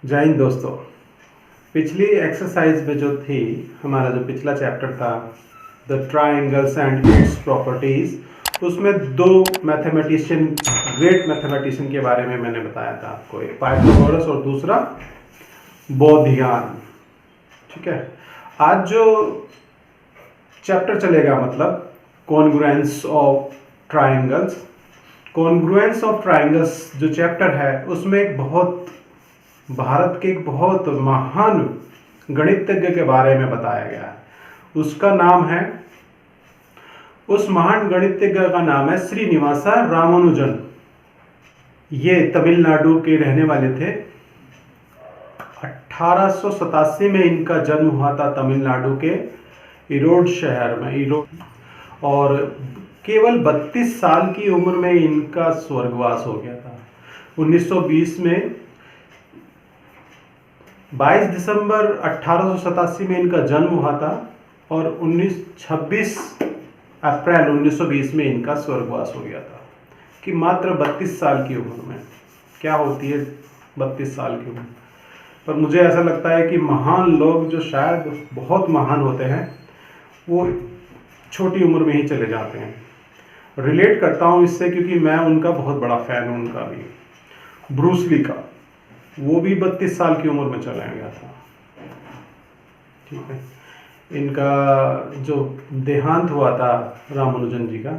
जय हिंद दोस्तों। पिछली एक्सरसाइज में जो थी, हमारा जो पिछला चैप्टर था the triangles and its properties, उसमें दो मैथमेटिशियन, ग्रेट मैथमेटिशियन के बारे में मैंने बताया था आपको, एक पाइथागोरस और दूसरा बोधियान। ठीक है, आज जो चैप्टर चलेगा मतलब congruence of triangles. Congruence of triangles जो चैप्टर है उसमें एक बहुत भारत के एक बहुत महान गणितज्ञ के बारे में बताया गया है। उसका नाम है, उस महान गणितज्ञ का नाम है श्रीनिवासा रामानुजन। ये तमिलनाडु के रहने वाले थे। 1887 में इनका जन्म हुआ था तमिलनाडु के इरोड शहर में, इरोड। और केवल 32 साल की उम्र में इनका स्वर्गवास हो गया था। 1920 में 22 दिसंबर 1887 में इनका जन्म हुआ था और 26 अप्रैल 1920 में इनका स्वर्गवास हो गया था। कि मात्र 32 साल की उम्र में क्या होती है 32 साल की उम्र। पर मुझे ऐसा लगता है कि महान लोग जो शायद बहुत महान होते हैं वो छोटी उम्र में ही चले जाते हैं। रिलेट करता हूँ इससे क्योंकि मैं उनका बहुत बड़ा फैन हूँ, उनका भी, ब्रूस ली का। वो भी 32 साल की उम्र में चला गया था। ठीक है, इनका जो देहांत हुआ था रामानुजन जी का,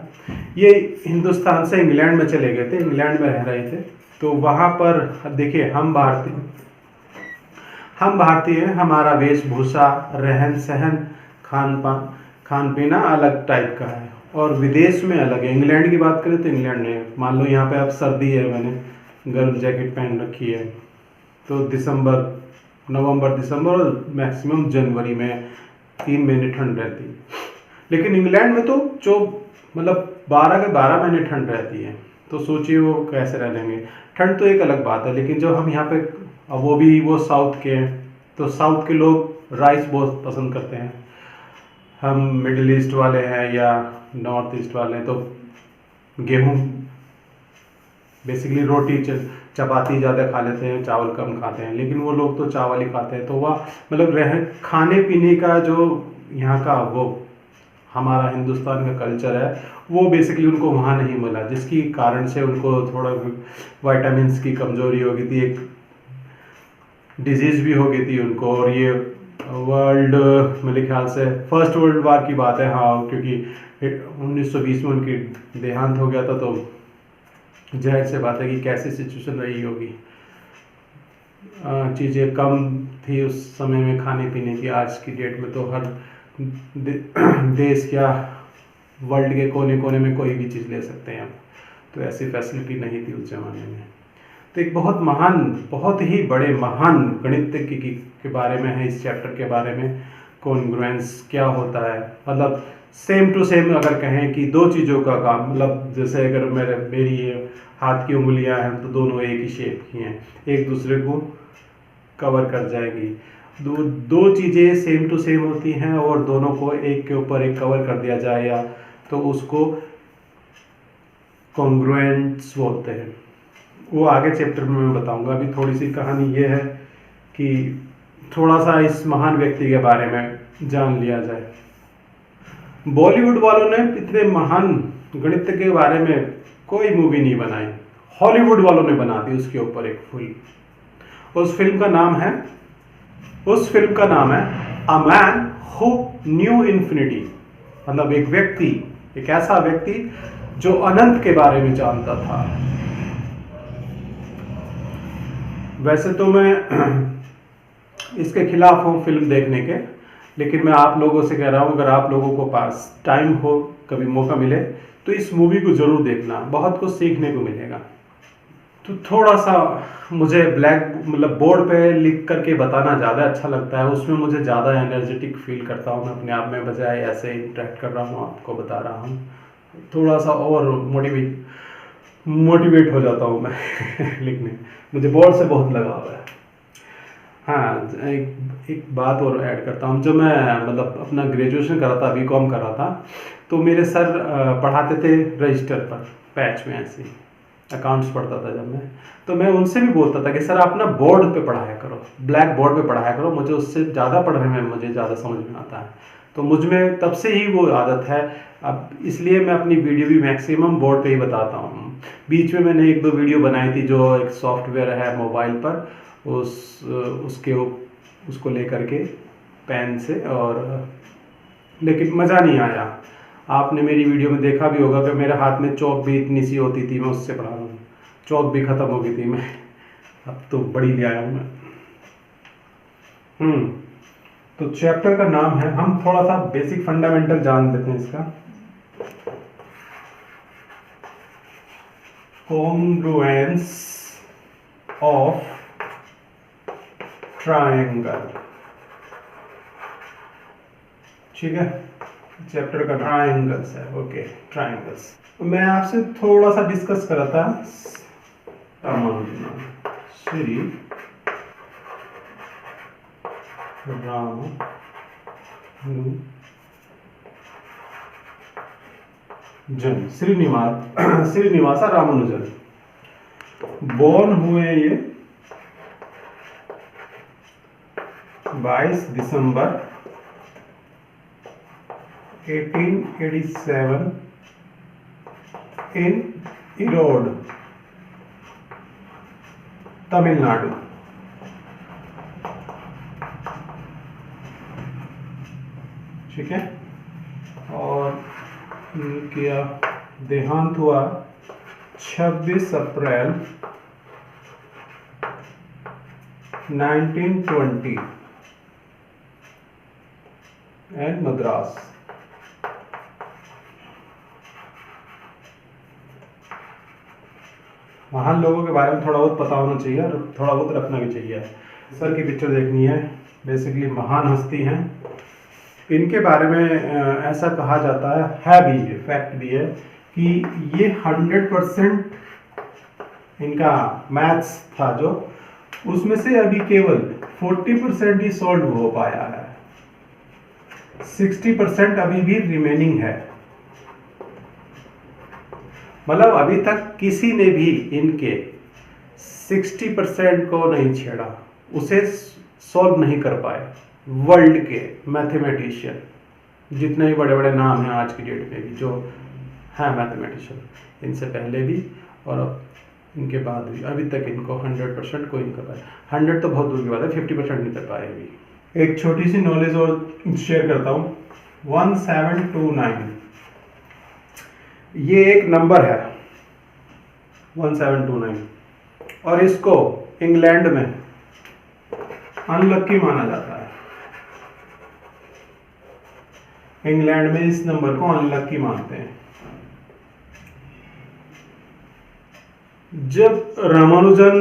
ये हिंदुस्तान से इंग्लैंड में चले गए थे, इंग्लैंड में रह रहे थे। तो वहाँ पर देखिए, हम भारतीय हैं, हमारा वेशभूषा, रहन सहन, खान पीना अलग टाइप का है और विदेश में अलग है। इंग्लैंड की बात करें तो इंग्लैंड में मान लो यहाँ पे अब सर्दी है, मैंने गर्म जैकेट पहन रखी है, तो नवंबर दिसंबर और मैक्सिमम जनवरी में 3 महीने ठंड रहती है। लेकिन इंग्लैंड में तो जो मतलब 12 के 12 महीने ठंड रहती है। तो सोचिए वो कैसे रह लेंगे। ठंड तो एक अलग बात है, लेकिन जो हम यहाँ पे, अब वो साउथ के हैं, तो साउथ के लोग राइस बहुत पसंद करते हैं। हम मिडिल ईस्ट वाले हैं या नॉर्थ ईस्ट वाले हैं तो गेहूँ, बेसिकली रोटी चपाती ज़्यादा खा लेते हैं, चावल कम खाते हैं। लेकिन वो लोग तो चावल ही खाते हैं। तो वह मतलब खाने पीने का जो यहाँ का वो हमारा हिंदुस्तान का कल्चर है, वो बेसिकली उनको वहाँ नहीं मिला, जिसकी कारण से उनको थोड़ा विटामिन्स की कमजोरी हो गई थी, एक डिजीज़ भी हो गई थी उनको। और ये वर्ल्ड, मेरे ख्याल से फर्स्ट वर्ल्ड वार की बात है, हाँ, क्योंकि 1920 में उनकी देहांत हो गया था। तो जाहिर से बात है कि कैसी सिचुएशन रही होगी। चीज़ें कम थी उस समय में खाने पीने की। आज की डेट में तो हर देश या वर्ल्ड के कोने कोने में कोई भी चीज़ ले सकते हैं। तो ऐसी फैसिलिटी नहीं थी उस ज़माने में। तो एक बहुत ही बड़े महान गणितज्ञ के बारे में है इस चैप्टर के बारे में। कॉन्ग्रुएंस क्या होता है, मतलब सेम टू सेम अगर कहें कि दो चीज़ों का काम, मतलब जैसे अगर मेरी हाथ की उंगलियां हैं तो दोनों एक ही शेप की हैं, एक दूसरे को कवर कर जाएगी। दो चीज़ें सेम टू सेम होती हैं और दोनों को एक के ऊपर एक कवर कर दिया जाए या तो उसको कॉन्ग्रुएंस बोलते हैं। वो आगे चैप्टर में मैं बताऊंगा। अभी थोड़ी सी कहानी ये है कि थोड़ा सा इस महान व्यक्ति के बारे में जान लिया जाए। बॉलीवुड वालों ने इतने महान गणित के बारे में कोई मूवी नहीं बनाई, हॉलीवुड वालों ने बना दी उसके ऊपर एक फिल्म। उस फिल्म का नाम है a man who knew infinity. मतलब एक ऐसा व्यक्ति जो अनंत के बारे में जानता था। वैसे तो मैं इसके खिलाफ हूँ फिल्म देखने के, लेकिन मैं आप लोगों से कह रहा हूँ, अगर आप लोगों को पास टाइम हो, कभी मौका मिले तो इस मूवी को ज़रूर देखना, बहुत कुछ सीखने को मिलेगा। तो थोड़ा सा मुझे मतलब बोर्ड पे लिख करके बताना ज़्यादा अच्छा लगता है, उसमें मुझे ज़्यादा एनर्जेटिक फील करता हूँ मैं अपने आप में, बजाय ऐसे इंटरेक्ट कर रहा हूँ, आपको बता रहा हूँ। थोड़ा सा और मोटिवेट हो जाता हूँ मैं लिखने। मुझे बोर्ड से बहुत लगाव है। हाँ, एक बात और ऐड करता हूँ। जब मैं मतलब अपना ग्रेजुएशन कर रहा था, बीकॉम कर रहा था, तो मेरे सर पढ़ाते थे रजिस्टर पर, पैच में ऐसे। अकाउंट्स पढ़ता था जब मैं, तो मैं उनसे भी बोलता था कि सर आप ना बोर्ड पे पढ़ाया करो, ब्लैक बोर्ड पे पढ़ाया करो, मुझे उससे ज़्यादा पढ़ने में मुझे ज़्यादा समझ में आता है। तो मुझ में तब से ही वो आदत है। अब इसलिए मैं अपनी वीडियो भी मैक्सिमम बोर्ड पे ही बताता हूँ। बीच में मैंने एक दो वीडियो बनाई थी जो एक सॉफ्टवेयर है मोबाइल पर, उसको लेकर के पेन से, और लेकिन मज़ा नहीं आया। आपने मेरी वीडियो में देखा भी होगा कि मेरे हाथ में चौक भी इतनी सी होती थी, मैं उससे पढ़ा रहा हूँ, चौक भी ख़त्म हो गई थी मैं, अब तो बड़ी ले आया हूँ मैं। तो चैप्टर का नाम है, हम थोड़ा सा बेसिक फंडामेंटल जान लेते हैं इसका। कॉन्ग्रुएंस ऑफ ट्रायंगल, ठीक है, चैप्टर का ट्रायंगल्स है। ओके, ट्रायंगल्स मैं आपसे थोड़ा सा डिस्कस करा था। श्री रामानुजन, श्रीनिवासा रामानुजन बोर्न हुए ये 22 दिसंबर 1887 इन इरोड, तमिलनाडु। ठीक है, और इनका देहांत हुआ 26 अप्रैल 1920 एंड मद्रास। महान लोगों के बारे में थोड़ा बहुत पता होना चाहिए और थोड़ा बहुत रखना भी चाहिए। सर की पिक्चर देखनी है, बेसिकली महान हस्ती हैं। इनके बारे में ऐसा कहा जाता है भी, ये फैक्ट भी है कि ये 100% इनका मैथ्स था जो, उसमें से अभी केवल 40% ही सॉल्व हो पाया है, 60% अभी भी रिमेनिंग है। मतलब अभी तक किसी ने भी इनके 60% को नहीं छेड़ा, उसे सॉल्व नहीं कर पाए। वर्ल्ड के मैथमेटिशियन जितने भी बड़े बड़े नाम हैं आज की डेट में भी जो हैं मैथमेटिशियन, इनसे पहले भी और इनके बाद भी, अभी तक इनको 100% कोई नहीं कर पाया। 100 तो बहुत दूर की बात है, 50% नहीं कर पाए अभी। एक छोटी सी नॉलेज और शेयर करता हूँ। 1729 ये एक नंबर है, 1729, और इसको इंग्लैंड में अनलक्की माना जाता है। इंग्लैंड में इस नंबर को अनलक्की मानते हैं। जब रामानुजन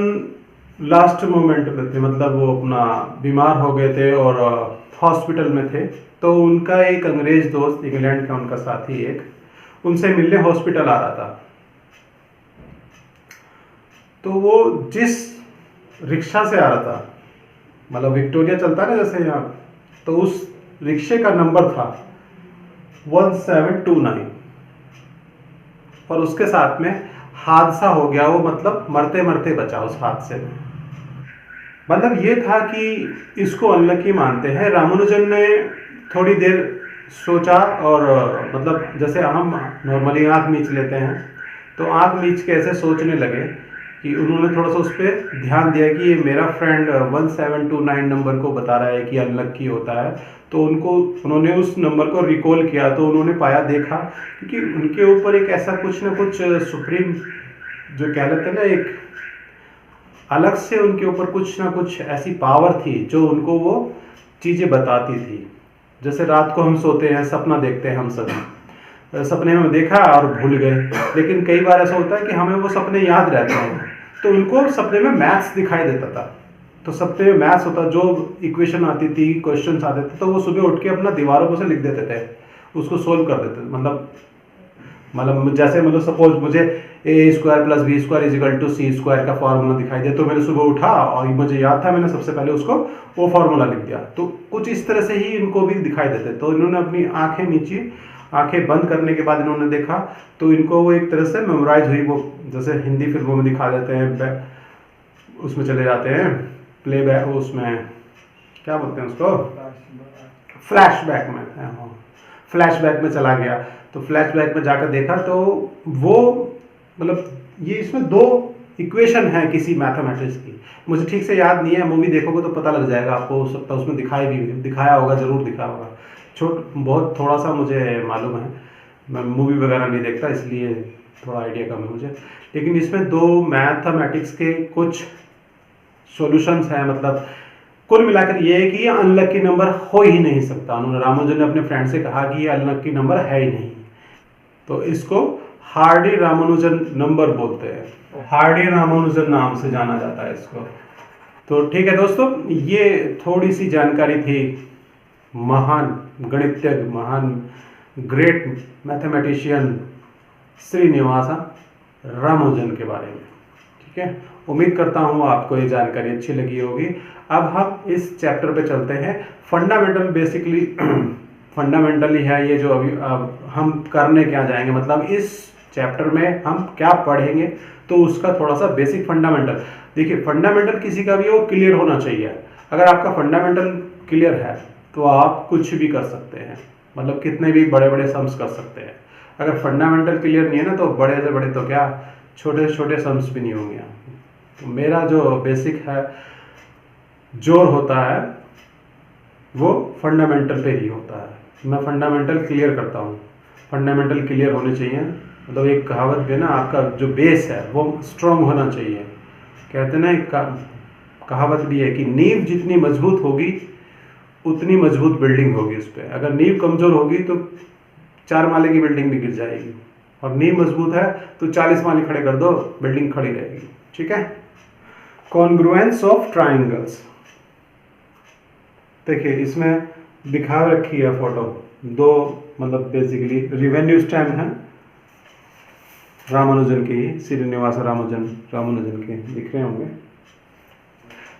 लास्ट मोमेंट में थे, मतलब वो अपना बीमार हो गए थे और हॉस्पिटल में थे, तो उनका एक अंग्रेज दोस्त इंग्लैंड का, उनका साथी एक, उनसे मिलने हॉस्पिटल आ रहा था। तो वो जिस रिक्शा से आ रहा था, मतलब विक्टोरिया चलता है ना जैसे यहाँ, तो उस रिक्शे का नंबर था 1729, और उसके साथ में हादसा हो गया, वो मतलब मरते मरते बचा उस हादसे में। मतलब ये था कि इसको अनलकी मानते हैं। रामानुजन ने थोड़ी देर सोचा और मतलब जैसे हम नॉर्मली आँख मीच लेते हैं, तो आँख मीच के ऐसे सोचने लगे कि उन्होंने थोड़ा सा उस पर ध्यान दिया कि ये मेरा फ्रेंड 1729 नंबर को बता रहा है कि अनलकी होता है। तो उन्होंने उस नंबर को रिकॉल किया, तो उन्होंने पाया, देखा, क्योंकि उनके ऊपर एक ऐसा कुछ ना कुछ सुप्रीम जो कह लेते हैं ना, एक अलग से उनके ऊपर कुछ ना कुछ ऐसी पावर थी जो उनको वो चीज़ें बताती थी। जैसे रात को हम सोते हैं, सपना देखते हैं, हम सभी सपने में देखा और भूल गए, लेकिन कई बार ऐसा होता है कि हमें वो सपने याद रहते हैं। तो उनको सपने में मैथ्स दिखाई देता था, तो सपने में मैथ्स होता, जो इक्वेशन आती थी, क्वेश्चंस आते थे, तो वो सुबह उठ के अपना दीवारों पर से लिख देते थे, उसको सोल्व कर देते थे। मतलब जैसे मतलब सपोज मुझे a² + b² = c² का फॉर्मूला दिखाई दे, तो मैंने सुबह उठा और मुझे याद था, मैंने सबसे पहले उसको वो फॉर्मूला लिख दिया। तो कुछ इस तरह से ही इनको भी दिखाई देते। तो इन्होंने अपनी आंखें मीची आंखें बंद करने के बाद इन्होंने देखा तो इनको वो एक तरह से मेमोराइज हुई, वो जैसे हिंदी फिल्मों में दिखा देते हैं, उसमें चले जाते हैं प्ले बैक, उसमें क्या बोलते हैं उसको, फ्लैशबैक में, हाँ फ्लैशबैक में चला गया। तो फ्लैशबैक में जाकर देखा तो वो मतलब ये इसमें दो इक्वेशन है किसी मैथमेटिक्स की, मुझे ठीक से याद नहीं है, मूवी देखोगे तो पता लग जाएगा आपको, हो सकता है उसमें दिखाया होगा, जरूर दिखाया होगा, बहुत थोड़ा सा मुझे मालूम है, मैं मूवी वगैरह नहीं देखता इसलिए थोड़ा आइडिया कम है मुझे। लेकिन इसमें दो मैथमेटिक्स के कुछ सॉल्यूशंस हैं, मतलब कुल मिलाकर ये है कि ये अनलकी नंबर हो ही नहीं सकता। उन्होंने रामानुजन ने अपने फ्रेंड से कहा कि ये अनलकी नंबर है ही नहीं, तो इसको हार्डी रामानुजन नंबर बोलते हैं, हार्डी रामानुजन नाम से जाना जाता है इसको। तो ठीक है दोस्तों, ये थोड़ी सी जानकारी थी महान गणितज्ञ, महान ग्रेट मैथमेटिशियन श्रीनिवास रामानुजन के बारे में। ठीक है, उम्मीद करता हूँ आपको ये जानकारी अच्छी लगी होगी। अब हम इस चैप्टर पे चलते हैं। फंडामेंटल बेसिकली फंडामेंटली है ये जो अभी अब हम करने क्या जाएंगे, मतलब इस चैप्टर में हम क्या पढ़ेंगे, तो उसका थोड़ा सा बेसिक फंडामेंटल। देखिए फंडामेंटल किसी का भी हो क्लियर होना चाहिए। अगर आपका फंडामेंटल क्लियर है तो आप कुछ भी कर सकते हैं, मतलब कितने भी बड़े बड़े सम्स कर सकते हैं। अगर फंडामेंटल क्लियर नहीं है ना तो बड़े से बड़े तो क्या, छोटे से छोटे सम्स भी नहीं होंगे। तो मेरा जो बेसिक है जोर होता है वो फंडामेंटल पे ही होता है। मैं फंडामेंटल क्लियर करता हूँ, फंडामेंटल क्लियर होने चाहिए। मतलब एक कहावत भी है ना, आपका जो बेस है वो स्ट्रांग होना चाहिए। कहते हैं ना एक कहावत भी है कि नींव जितनी मजबूत होगी उतनी मजबूत बिल्डिंग होगी उस पर। अगर नींव कमजोर होगी तो 4 माले की बिल्डिंग भी गिर जाएगी, और नींव मजबूत है तो 40 माले खड़े कर दो, बिल्डिंग खड़ी रहेगी। ठीक है, कॉन्ग्रुएंस ऑफ ट्राइंगल्स। देखिए इसमें दिखा रखी है फोटो, दो मतलब बेसिकली रिवेन्यू स्टैम्प है रामानुजन की, श्रीनिवास रामानुजन के दिख रहे होंगे।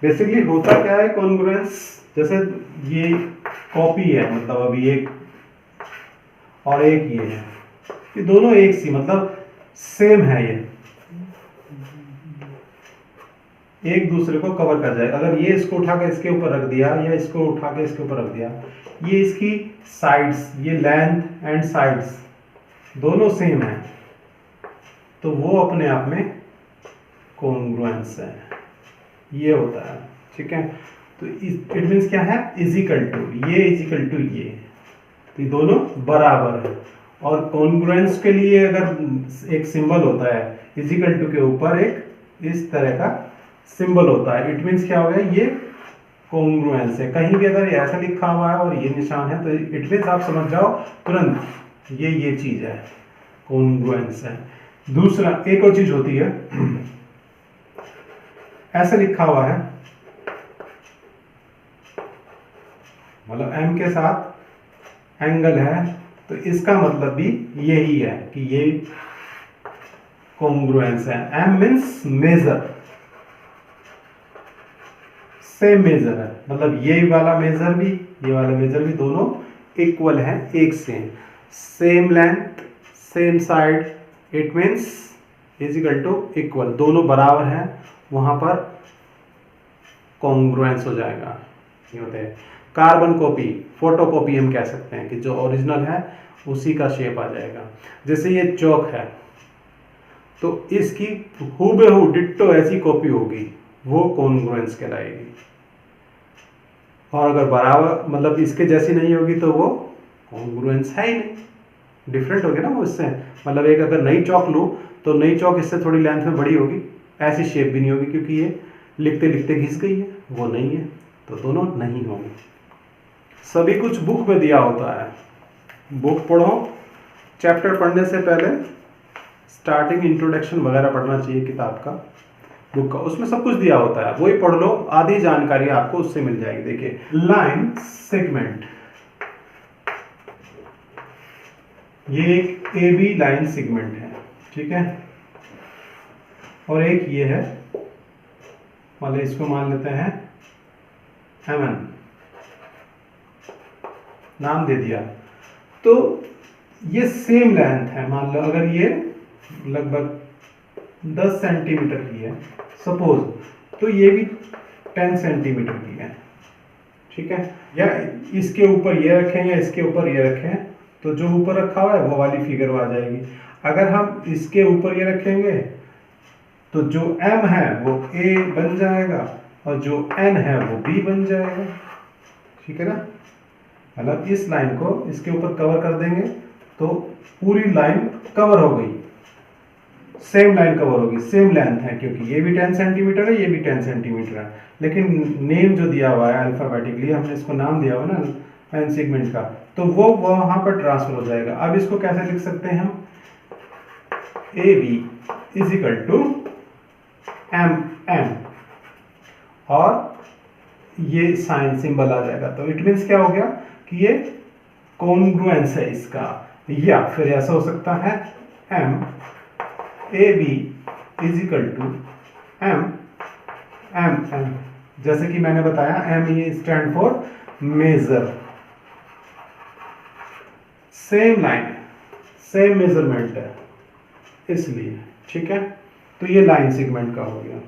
बेसिकली होता क्या है कॉन्ग्रुएंस, जैसे ये कॉपी है, मतलब अभी एक और एक ये है, ये दोनों एक सी मतलब सेम है, ये एक दूसरे को कवर कर जाएगा। अगर ये इसको उठा के इसके ऊपर रख दिया या इसको उठा के इसके ऊपर रख दिया, ये इसकी साइड्स, ये लेंथ एंड साइड्स दोनों सेम है, तो वो अपने आप में कॉन्ग्रुएंस है, ये होता है। ठीक है, तो इट मीन्स क्या है, इजिकल टू ये इजिकल टू ये, तो ये दोनों बराबर है। और कॉन्ग्रुएंस के लिए अगर एक सिंबल होता है इजिकल टू के ऊपर एक इस तरह का सिंबल होता है, इट मीन्स क्या हो गया, ये कॉन्ग्रुएंस है। कहीं भी अगर ऐसा लिखा हुआ है और ये निशान है तो इट मीन्स आप समझ जाओ तुरंत ये चीज है, कॉन्ग्रुएंस है। दूसरा एक और चीज होती है, ऐसा लिखा हुआ है मतलब m के साथ एंगल है, तो इसका मतलब भी यही है कि ये कॉन्ग्रुएंस है। m means major, same major है, मतलब ये वाला मेजर भी ये वाला मेजर भी दोनों इक्वल है, एक same length same side, it means is equal to equal, दोनों बराबर हैं, वहां पर कॉन्ग्रुएंस हो जाएगा। ये होते हैं कार्बन कॉपी, फोटो कॉपी हम कह सकते हैं कि जो ओरिजिनल है उसी का शेप आ जाएगा। जैसे ये चौक है तो इसकी हूबहू डिट्टो ऐसी कॉपी होगी, वो कॉन्ग्रुएंस कहलाएगी। और अगर बराबर मतलब इसके जैसी नहीं होगी तो वो कॉन्ग्रुएंस है ही नहीं, डिफरेंट हो गया ना वो इससे। मतलब एक अगर नई चौक लूँ तो नई चौक इससे थोड़ी लेंथ में बड़ी होगी, ऐसी शेप भी नहीं होगी क्योंकि ये लिखते लिखते घिस गई है, वो नहीं है, तो दोनों नहीं होंगे। सभी कुछ बुक में दिया होता है, बुक पढ़ो, चैप्टर पढ़ने से पहले स्टार्टिंग इंट्रोडक्शन वगैरह पढ़ना चाहिए किताब का, बुक का, उसमें सब कुछ दिया होता है, वही पढ़ लो, आधी जानकारी आपको उससे मिल जाएगी। देखिए लाइन सेगमेंट, ये एक ए बी लाइन सेगमेंट है, ठीक है, और एक ये है, मतलब इसको मान लेते हैं MN, नाम दे दिया। तो ये सेम लेंथ है, मान लो अगर ये लगभग 10 सेंटीमीटर की है सपोज, तो ये भी 10 सेंटीमीटर की है, ठीक है। या इसके ऊपर ये रखें या इसके ऊपर ये रखें, तो जो ऊपर रखा हुआ है वो वाली फिगर आ जाएगी। अगर हम इसके ऊपर ये रखेंगे तो जो m है वो a बन जाएगा और जो n है वो b बन जाएगा, ठीक है ना। मतलब इस लाइन को इसके ऊपर कवर कर देंगे तो पूरी लाइन कवर हो गई, सेम लाइन कवर होगी, सेम लेंथ है, क्योंकि ये भी 10 सेंटीमीटर है, ये भी 10 सेंटीमीटर है, लेकिन नेम जो दिया हुआ है अल्फाबेटिकली, हमने इसको नाम दिया हुआ ना पेन सेगमेंट का, तो वो वहां पर ट्रांसफर हो जाएगा। अब इसको कैसे लिख सकते हैं हम, A B is equal to M N, और ये साइन सिंबल आ जाएगा। तो इट मीन्स क्या हो गया कि ये कॉन्ग्रुएंस है इसका, या फिर ऐसा हो सकता है M A B is equal to M M N, जैसे कि मैंने बताया M E stand for measure, same line same measurement है इसलिए, ठीक है। तो ये लाइन सेगमेंट का हो गया।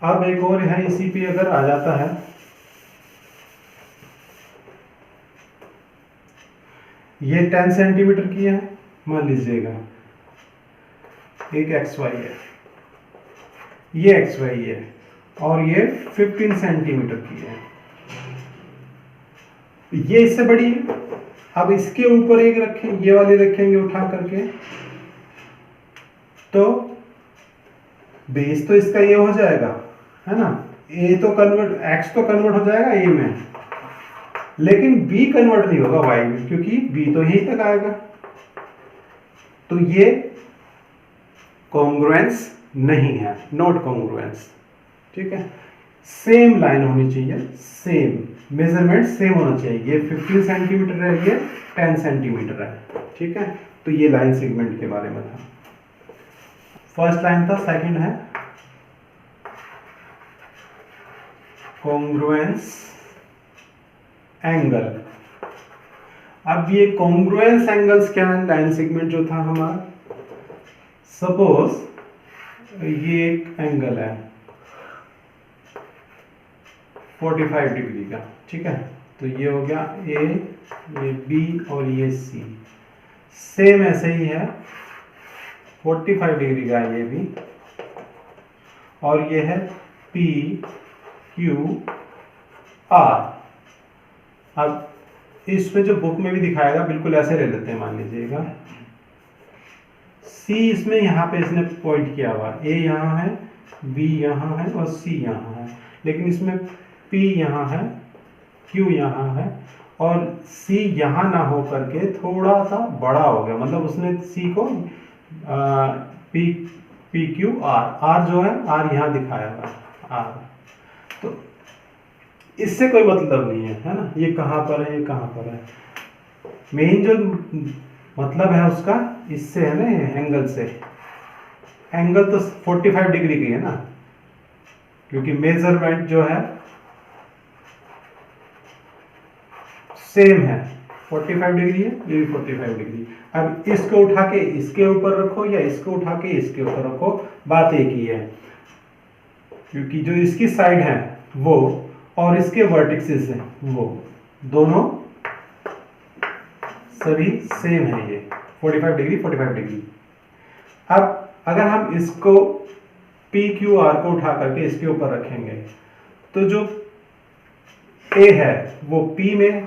अब एक और है, इसी पे अगर आ जाता है, ये 10 सेंटीमीटर की है मान लीजिएगा, एक एक्स वाई है, ये एक्स वाई है, और ये 15 सेंटीमीटर की है, ये इससे बड़ी है। अब इसके ऊपर एक रखें, ये वाली रखेंगे उठा करके, तो बेस तो इसका ये हो जाएगा, है ना, ए तो कन्वर्ट, एक्स तो कन्वर्ट हो जाएगा ए में, लेकिन बी कन्वर्ट नहीं होगा वाई में, क्योंकि बी तो यहीं तक आएगा। तो ये कॉन्ग्रुएंस नहीं है, नॉट कॉन्ग्रुएंस, ठीक है। सेम लाइन होनी चाहिए, सेम मेजरमेंट सेम होना चाहिए, ये 15 सेंटीमीटर है, ये 10 सेंटीमीटर है, ठीक है। तो ये लाइन सेगमेंट के बारे में था, फर्स्ट लाइन था। सेकंड है कॉन्ग्रुएंस एंगल। अब ये कॉन्ग्रुएंस एंगल्स क्या है, लाइन सेगमेंट जो था हमारा, सपोज ये एक एंगल है 45 डिग्री का, ठीक है। तो ये हो गया ए, ये बी और ये सी, सेम ऐसे ही है 45 डिग्री का है ये भी, और ये है पी क्यू आर। अब इसमें जो बुक में भी दिखाएगा बिल्कुल ऐसे ले लेते हैं, मान लीजिएगा सी इसमें यहाँ पे इसने पॉइंट किया हुआ, ए यहाँ है, बी यहाँ है और सी यहाँ है, लेकिन इसमें पी यहाँ है, क्यू यहाँ है, और सी यहाँ ना हो करके थोड़ा सा बड़ा हो गया, मतलब उसने सी को P P Q R, R जो है आर यहाँ दिखाया हुआ है आर, तो इससे कोई मतलब नहीं है ना, ये कहाँ पर है, ये कहाँ पर है। मेन जो मतलब है उसका इससे है ना, एंगल से, एंगल तो 45 डिग्री की है ना, क्योंकि मेजरमेंट जो है सेम है, 45 डिग्री है, ये भी 45 डिग्री। अब इसको उठा के इसके ऊपर रखो या इसको उठा के इसके ऊपर रखो, बात एक ही है, क्योंकि जो इसकी साइड है वो और इसके वर्टिसेस हैं वो दोनों सभी सेम है, ये 45 डिग्री 45 डिग्री। अब अगर हम इसको पी क्यू आर को उठा करके इसके ऊपर रखेंगे, तो जो ए है वो P में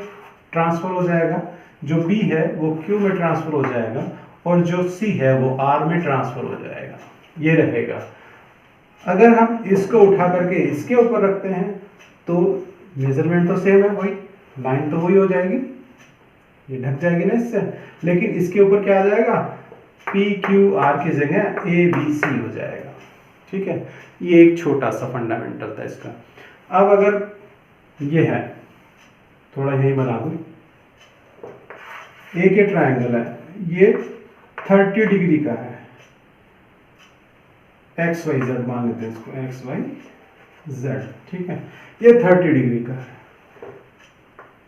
ट्रांसफर हो जाएगा, जो B है वो Q में ट्रांसफर हो जाएगा, और जो C है वो R में ट्रांसफर हो जाएगा, ये रहेगा। अगर हम इसको उठा करके इसके ऊपर रखते हैं तो मेजरमेंट तो सेम है, वही लाइन तो वही हो जाएगी, ये ढक जाएगी ना इससे, लेकिन इसके ऊपर क्या आ जाएगा, P Q R की जगह A B C हो जाएगा, ठीक है। ये एक छोटा सा फंडामेंटल था इसका। अब अगर ये है, थोड़ा यही बना दूं, एक ये ट्रायंगल है, ये 30 डिग्री का है, एक्स वाई जेड मान लेते हैं इसको, एक्स वाई जेड, ठीक है, ये 30 डिग्री का है,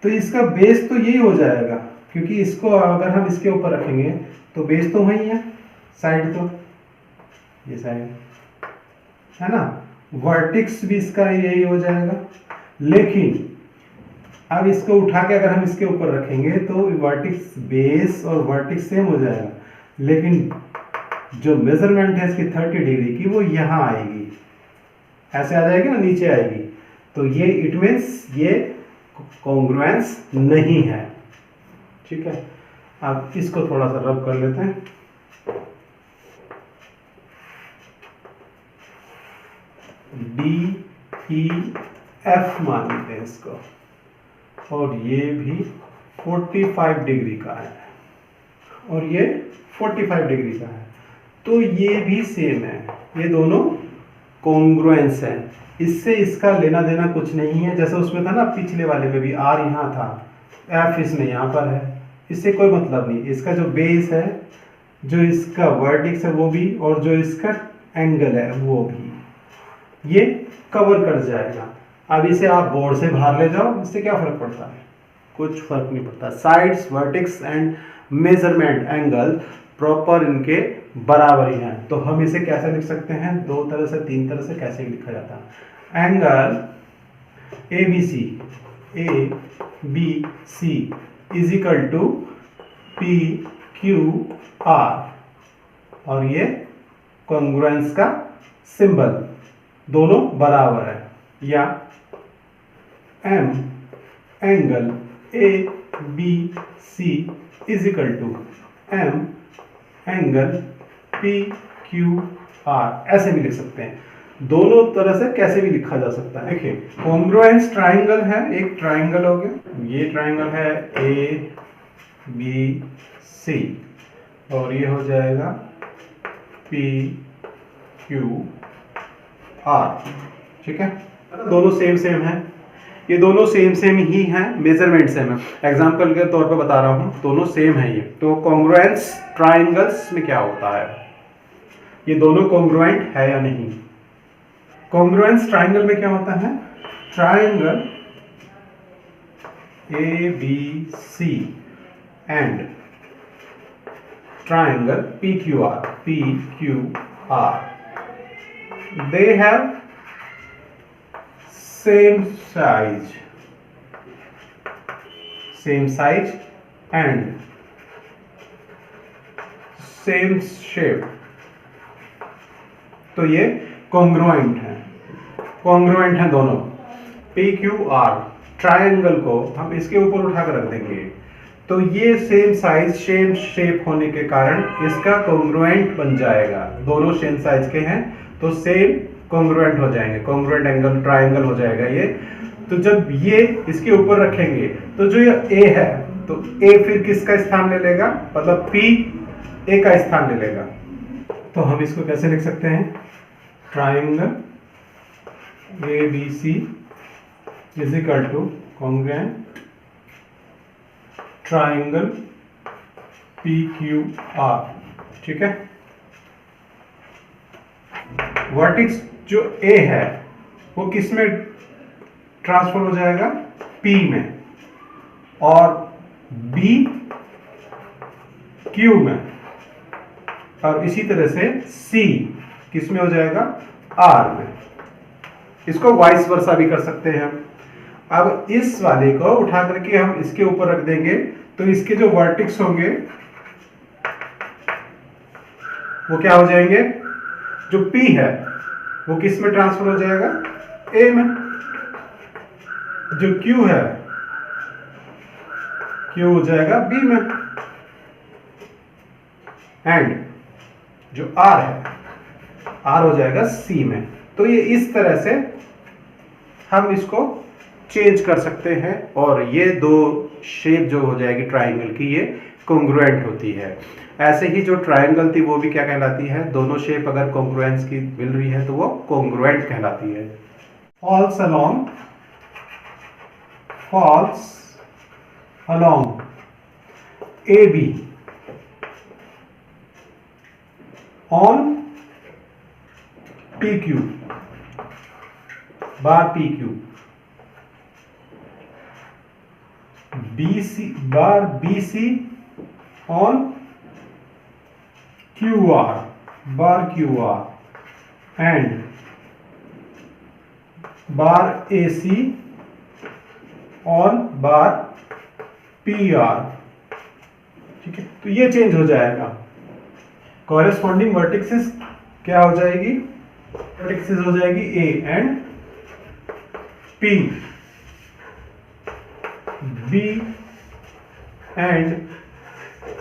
तो इसका बेस तो यही हो जाएगा, क्योंकि इसको अगर हम इसके ऊपर रखेंगे तो बेस तो वही है, साइड तो ये साइड है ना, वर्टिक्स भी इसका यही हो जाएगा। लेकिन अब इसको उठा के अगर हम इसके ऊपर रखेंगे तो वर्टिक्स बेस और वर्टिक्स सेम हो जाएगा, लेकिन जो मेजरमेंट है इसकी 30 डिग्री की वो यहाँ आएगी, ऐसे आ जाएगी ना, नीचे आएगी। तो ये इट मीन्स ये कॉन्ग्रुएंस नहीं है। ठीक है, अब इसको थोड़ा सा रब कर लेते हैं। DEF मान लेते हैं इसको, और ये भी 45 डिग्री का है और ये 45 डिग्री का है, तो ये भी सेम है, ये दोनों कॉन्ग्रुएंस है। इससे इसका लेना देना कुछ नहीं है, जैसे उसमें था ना पिछले वाले में भी R यहाँ था, F इसमें यहाँ पर है, इससे कोई मतलब नहीं। इसका जो बेस है, जो इसका वर्टिक्स है वो भी, और जो इसका एंगल है वो भी, ये कवर कर जाएगा। अब इसे आप बोर्ड से बाहर ले जाओ, इससे क्या फर्क पड़ता है? कुछ फर्क नहीं पड़ता। Sides, vertices and measurement angle proper इनके बराबर ही हैं। तो हम इसे कैसे लिख सकते हैं? दो तरह से, तीन तरह से कैसे लिखा जाता है? Angle ABC is equal to PQR, और ये कॉन्ग्रुएंस का सिंबल, दोनों बराबर है। या M angle ABC is equal to M angle PQR, ऐसे भी लिख सकते हैं। दोनों तरह से कैसे भी लिखा जा सकता है। देखिए, कॉन्ग्रुएंस ट्राइंगल है, एक ट्राइंगल हो गया, ये ट्राइंगल है ABC, और ये हो जाएगा PQR। ठीक है, दोनों सेम सेम है, ये दोनों सेम सेम ही हैं, मेजरमेंट सेम है। एग्जांपल के तौर पे बता रहा हूँ, दोनों सेम है ये। तो कॉन्ग्रुएंस ट्राइंगल्स में क्या होता है, ये दोनों कॉन्ग्रुएंट है या नहीं? कॉन्ग्रुएंस ट्राइंगल में क्या होता है? Triangle ABC and triangle PQR, they have same size and same shape, तो ये कॉन्ग्रुएंट है दोनों। PQR ट्रायंगल को हम इसके ऊपर उठाकर रख देंगे, तो ये सेम साइज सेम शेप होने के कारण इसका कॉन्ग्रुएंट बन जाएगा। दोनों सेम साइज के हैं तो सेम कॉन्ग्रुएंट हो जाएंगे, कॉन्ग्रुएंट एंगल ट्रायंगल हो जाएगा ये। तो जब ये इसके ऊपर रखेंगे तो जो ये A है, तो A फिर किसका स्थान ले लेगा? मतलब P A का स्थान ले लेगा। तो हम इसको कैसे लिख सकते हैं? Triangle ABC is equal two congruent triangle PQR। ठीक है, वर्टिक्स जो A है वो किस में ट्रांसफर हो जाएगा? P में, और B Q में, और इसी तरह से C किस में हो जाएगा? R में। इसको वाइस वर्सा भी कर सकते हैं। अब इस वाले को उठा करके हम इसके ऊपर रख देंगे, तो इसके जो वर्टिक्स होंगे वो क्या हो जाएंगे? जो P है वो किस में ट्रांसफर हो जाएगा? A में। जो Q है Q हो जाएगा B में, एंड जो R है R हो जाएगा C में। तो ये इस तरह से हम इसको चेंज कर सकते हैं, और ये दो शेप जो हो जाएगी ट्राइंगल की, ये कॉन्ग्रुएंट होती है। ऐसे ही जो ट्राइंगल थी वो भी क्या कहलाती है? दोनों शेप अगर कॉन्ग्रुएंस की मिल रही है तो वो कॉन्ग्रुएंट कहलाती है। Falls along AB on PQ bar PQ, BC bar BC on QR bar QR and bar AC on bar PR। ठीक है, तो ये चेंज हो जाएगा। कॉरेस्पॉन्डिंग वर्टिसेस क्या हो जाएगी? वर्टिसेस हो जाएगी A and P, B and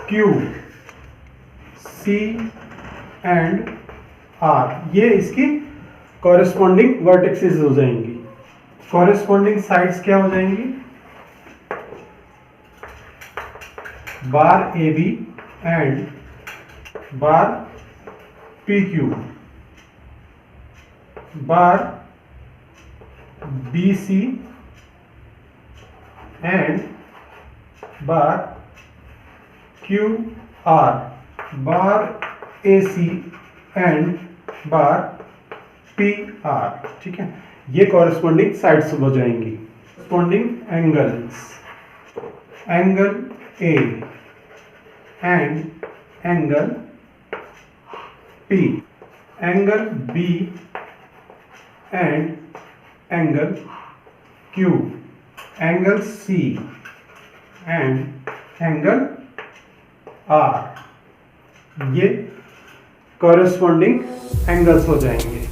Q, C and R। ये इसकी कॉरेस्पॉन्डिंग वर्टिसेस हो जाएंगी। कॉरेस्पॉन्डिंग साइड्स क्या हो जाएंगी? बार AB and bar PQ, bar BC and bar QR, bar AC and bar PR। ठीक है, ये कॉरेस्पॉन्डिंग साइड्स हो जाएंगी। Corresponding angles, angle A and angle P, angle B and angle Q, angle C and angle R। ये corresponding angles हो जाएंगे।